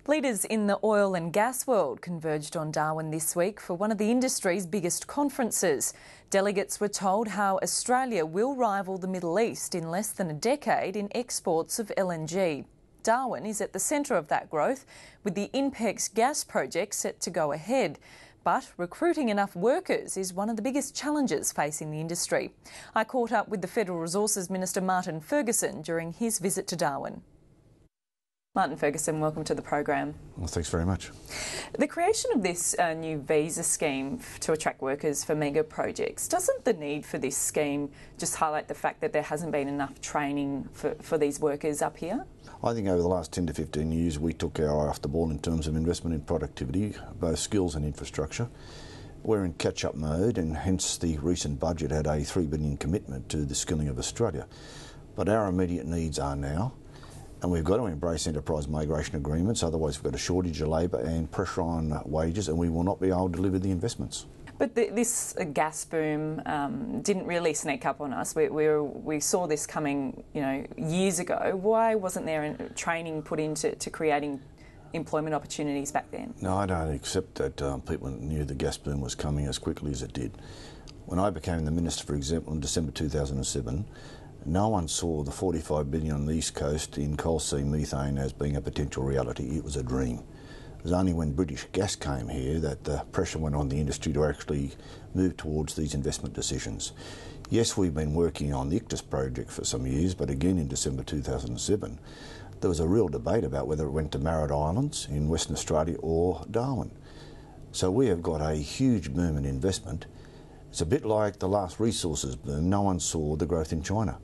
Leaders in the oil and gas world converged on Darwin this week for one of the industry's biggest conferences. Delegates were told how Australia will rival the Middle East in less than a decade in exports of LNG. Darwin is at the centre of that growth, with the INPEX gas project set to go ahead. But recruiting enough workers is one of the biggest challenges facing the industry. I caught up with the Federal Resources Minister Martin Ferguson during his visit to Darwin. Martin Ferguson, welcome to the program. Well, thanks very much. The creation of this new visa scheme to attract workers for mega projects, doesn't the need for this scheme just highlight the fact that there hasn't been enough training for these workers up here? I think over the last 10 to 15 years we took our eye off the ball in terms of investment in productivity, both skills and infrastructure. We're in catch-up mode, and hence the recent budget had a $3 billion commitment to the skilling of Australia. But our immediate needs are now, and we've got to embrace enterprise migration agreements, otherwise we've got a shortage of labour and pressure on wages, and we will not be able to deliver the investments. But this gas boom didn't really sneak up on us. We saw this coming, years ago. Why wasn't there training put into creating employment opportunities back then? No, I don't accept that people knew the gas boom was coming as quickly as it did. When I became the Minister, for example, in December 2007, no one saw the $45 billion on the East Coast in coal seam methane as being a potential reality. It was a dream. It was only when British Gas came here that the pressure went on the industry to actually move towards these investment decisions. Yes, we've been working on the ICTIS project for some years, but again in December 2007, there was a real debate about whether it went to Marriott Islands in Western Australia or Darwin. So we have got a huge boom in investment. It's a bit like the last resources boom. No one saw the growth in China.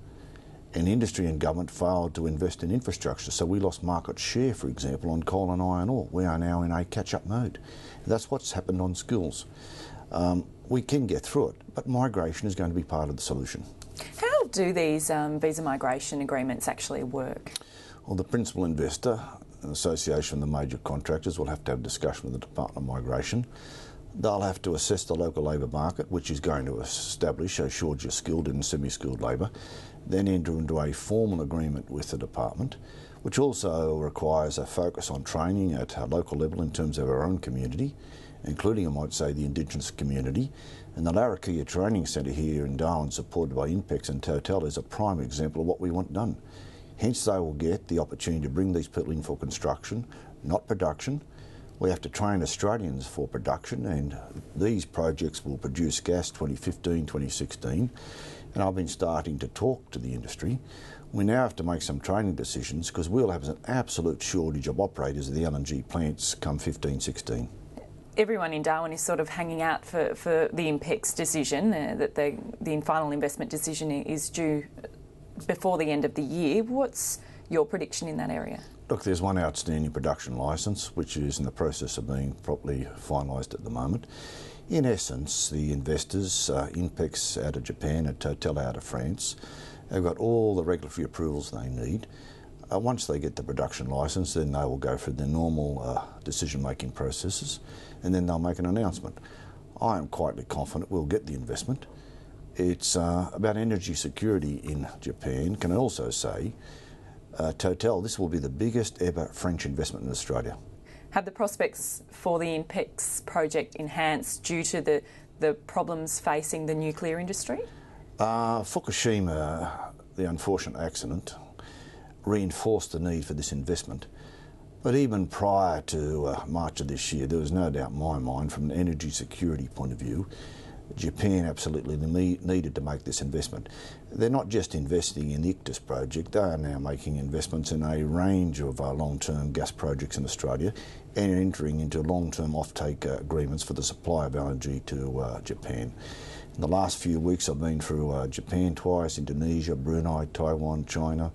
And industry and government failed to invest in infrastructure, so we lost market share, for example, on coal and iron ore. We are now in a catch-up mode. That's what's happened on skills. We can get through it, but migration is going to be part of the solution. How do these visa migration agreements actually work? Well, the principal investor, an association of the major contractors, will have to have a discussion with the Department of Migration. They'll have to assess the local labour market, which is going to establish a shortage of skilled and semi-skilled labour, then enter into a formal agreement with the department, which also requires a focus on training at a local level in terms of our own community, including, I might say, the Indigenous community. And the Larrakia Training Centre here in Darwin, supported by INPEX and Total, is a prime example of what we want done. Hence, they will get the opportunity to bring these people in for construction, not production. We have to train Australians for production, and these projects will produce gas 2015, 2016. And I've been starting to talk to the industry. We now have to make some training decisions because we'll have an absolute shortage of operators of the LNG plants come 15, 16. Everyone in Darwin is sort of hanging out for the INPEX decision, that the final investment decision is due before the end of the year. What's your prediction in that area? Look, there's one outstanding production licence which is in the process of being properly finalised at the moment. In essence, the investors, INPEX out of Japan and Total out of France, have got all the regulatory approvals they need. Once they get the production licence, then they will go through the normal decision-making processes, and then they'll make an announcement. I am quietly confident we'll get the investment. It's about energy security in Japan. Can I also say, Total, this will be the biggest ever French investment in Australia. Have the prospects for the INPEX project enhanced due to the problems facing the nuclear industry? Fukushima, the unfortunate accident, reinforced the need for this investment. But even prior to March of this year, there was no doubt in my mind, from an energy security point of view, Japan absolutely needed to make this investment. They're not just investing in the ICTIS project, they are now making investments in a range of long-term gas projects in Australia and entering into long-term offtake agreements for the supply of LNG to Japan. In the last few weeks I've been through Japan twice, Indonesia, Brunei, Taiwan, China.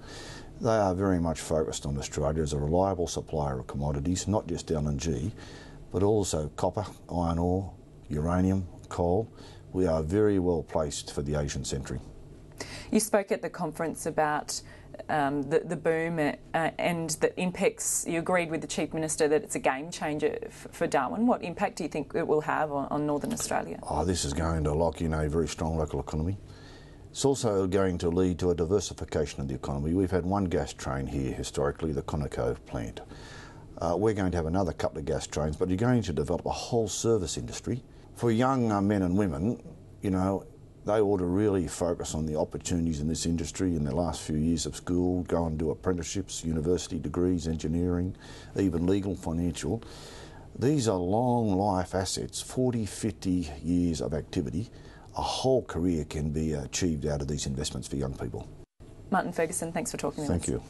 They are very much focused on Australia as a reliable supplier of commodities, not just LNG, but also copper, iron ore, uranium, coal. We are very well placed for the Asian century. You spoke at the conference about the boom and that INPEX. You agreed with the Chief Minister that it's a game changer for Darwin. What impact do you think it will have on Northern Australia? Oh, this is going to lock in a very strong local economy. It's also going to lead to a diversification of the economy. We've had one gas train here historically, the Conoco plant. We're going to have another couple of gas trains, but you're going to develop a whole service industry. For young men and women, you know, they ought to really focus on the opportunities in this industry in their last few years of school, go and do apprenticeships, university degrees, engineering, even legal, financial. These are long life assets, 40, 50 years of activity. A whole career can be achieved out of these investments for young people. Martin Ferguson, thanks for talking with us. Thank you.